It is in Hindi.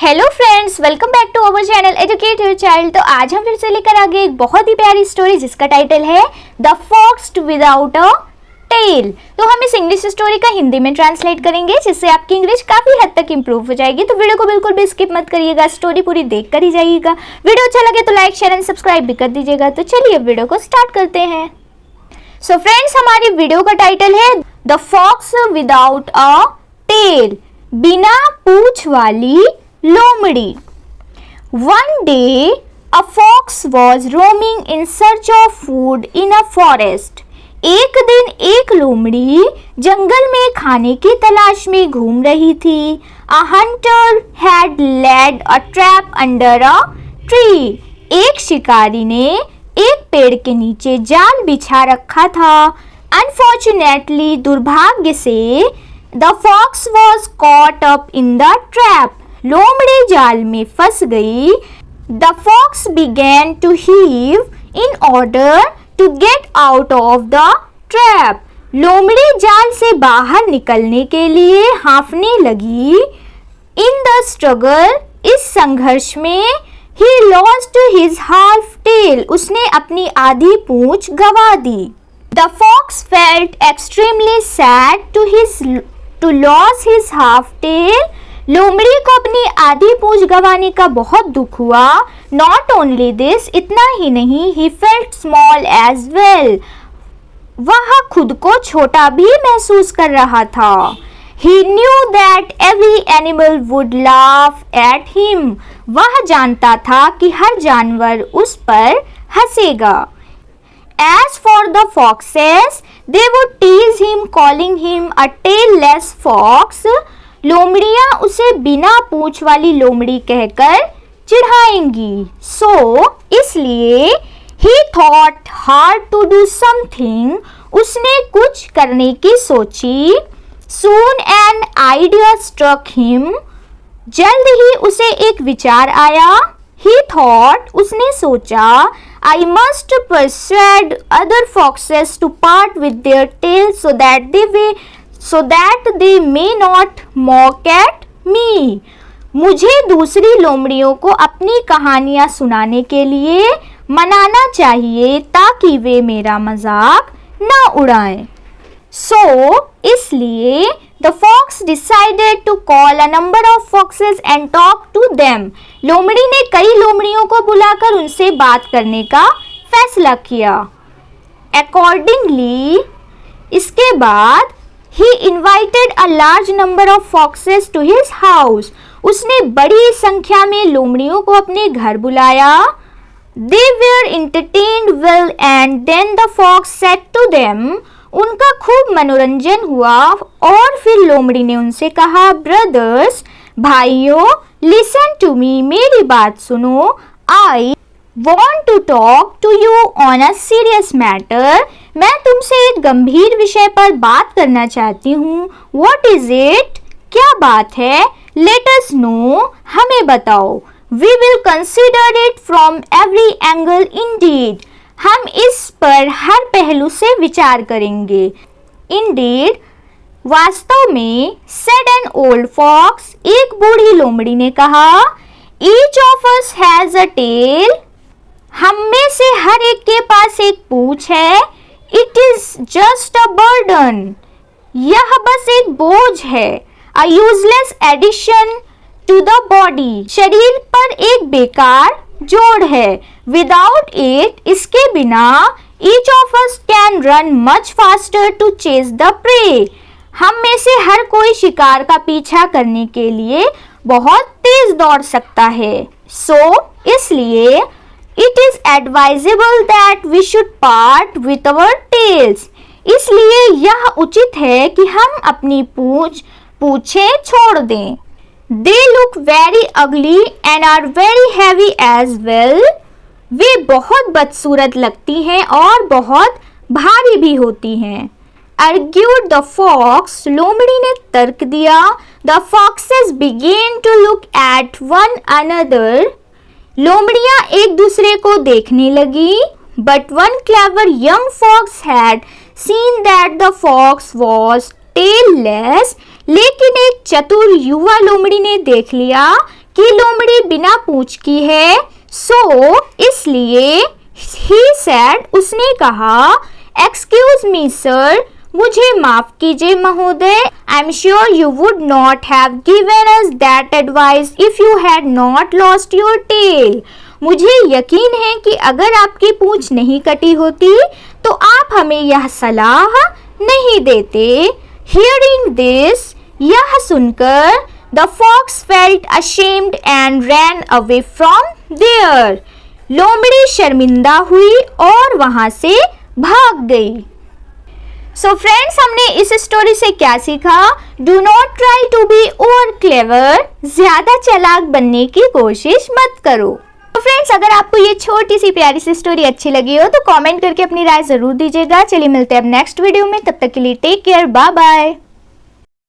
Hello friends, welcome back to our channel educate your child. तो आज हम फिर से लेकर आ गए एक बहुत ही प्यारी स्टोरी जिसका टाइटल है the fox without a tail. तो हम इस इंग्लिश स्टोरी का हिंदी में ट्रांसलेट करेंगे जिससे आपकी इंग्लिश काफी हद तक इंप्रूव हो जाएगी। तो वीडियो को बिल्कुल भी स्किप मत करिएगा, स्टोरी पूरी देख कर ही जाइएगा। वीडियो अच्छा लगे तो लाइक शेयर एंड सब्सक्राइब भी कर दीजिएगा। तो चलिए वीडियो को स्टार्ट करते हैं। सो फ्रेंड्स, हमारी वीडियो का टाइटल है the fox without a tail, बिना पूंछ वाली लोमड़ी। One day, a fox was roaming in search of food in a forest. एक दिन एक लोमड़ी जंगल में खाने की तलाश में घूम रही थी। A hunter had laid a trap under a tree. एक शिकारी ने एक पेड़ के नीचे जाल बिछा रखा था। Unfortunately, दुर्भाग्य से the fox was caught up in the trap. लोमड़ी जाल में फंस गई। The fox began to heave in order to get out of the trap. लोमड़ी जाल से बाहर निकलने के लिए हाँफने लगी। In the struggle, इस संघर्ष में he lost his half tail. उसने अपनी आधी पूंछ गंवा दी। The fox felt extremely sad to lose his half tail. लोमड़ी को अपनी आधी पूंछ गंवाने का बहुत दुख हुआ। Not only this, इतना ही नहीं, he felt small as well. वह खुद को छोटा भी महसूस कर रहा था। He knew that every animal would laugh at him. वह जानता था कि हर जानवर उस पर हंसेगा। As for the foxes, they would tease him, calling him a tailless fox. लोमड़ियां उसे बिना पूंछ वाली लोमड़ी कहकर चिढ़ाएंगी। इसलिए he thought hard to do something. उसने कुछ करने की सोची। Soon an idea struck him. जल्द ही उसे एक विचार आया। He thought, उसने सोचा, I must persuade other foxes to part with their tails so that they may not mock at me. मुझे दूसरी लोमड़ियों को अपनी कहानियां सुनाने के लिए मनाना चाहिए ताकि वे मेरा मजाक न उड़ाएं। इसलिए the fox decided to call a number of foxes and talk to them. लोमड़ी ने कई लोमड़ियों को बुलाकर उनसे बात करने का फैसला किया। Accordingly, इसके बाद he invited a large number of foxes to his house. उसने बड़ी संख्या में लोमड़ियों को अपने घर बुलाया। They were entertained well and then the fox said to them. उनका खूब मनोरंजन हुआ और फिर लोमड़ी ने उनसे कहा, ब्रदर्स, भाइयों, लिसन टू मी, मेरी बात सुनो। I want to talk to you on a serious matter. मैं तुमसे एक गंभीर विषय पर बात करना चाहती हूँ। What is it? क्या बात है? Let us know. हमें बताओ। We will consider it from every angle indeed. हम इस पर हर पहलू से विचार करेंगे। Indeed, वास्तव में, said an old fox, एक बूढ़ी लोमड़ी ने कहा, Each of us has a tail. हम में से हर एक के पास एक पूंछ है। It is just a burden. यह बस एक बोझ है। A useless addition to the body. शरीर पर एक बेकार जोड़ है। Without it, इसके बिना, each of us can run much faster to chase the prey. हम में से हर कोई शिकार का पीछा करने के लिए बहुत तेज दौड़ सकता है। इसलिए it is advisable that we should part with our tails. इसलिए यह उचित है कि हम अपनी पूंछें छोड़ दें। They look very ugly and are very heavy as well. वे बहुत बदसूरत लगती हैं और बहुत भारी भी होती हैं। Argued the fox. लोमड़ी ने तर्क दिया। The foxes began to look at one another. लोमड़ियां एक दूसरे को देखने लगी। But one clever young fox had seen that the fox was tailless. लेकिन एक चतुर युवा लोमड़ी ने देख लिया कि लोमड़ी बिना पूंछ की है, सो इसलिए he said, उसने कहा, एक्सक्यूज मी सर, मुझे माफ कीजिए महोदय, I am sure you would not have given us that advice if you had not lost your tail. मुझे यकीन है कि अगर आपकी पूंछ नहीं कटी होती तो आप हमें यह सलाह नहीं देते। हियरिंग दिस, यह सुनकर, the fox felt ashamed and ran away from there. लोमड़ी शर्मिंदा हुई और वहां से भाग गई। सो फ्रेंड्स, हमने इस स्टोरी से क्या सीखा? Do not try to be over clever, ज्यादा चालाक बनने की कोशिश मत करो। तो फ्रेंड्स, अगर आपको ये छोटी सी प्यारी सी स्टोरी अच्छी लगी हो तो कमेंट करके अपनी राय जरूर दीजिएगा। चलिए मिलते हैं अब नेक्स्ट वीडियो में, तब तक के लिए टेक केयर, बाय बाय।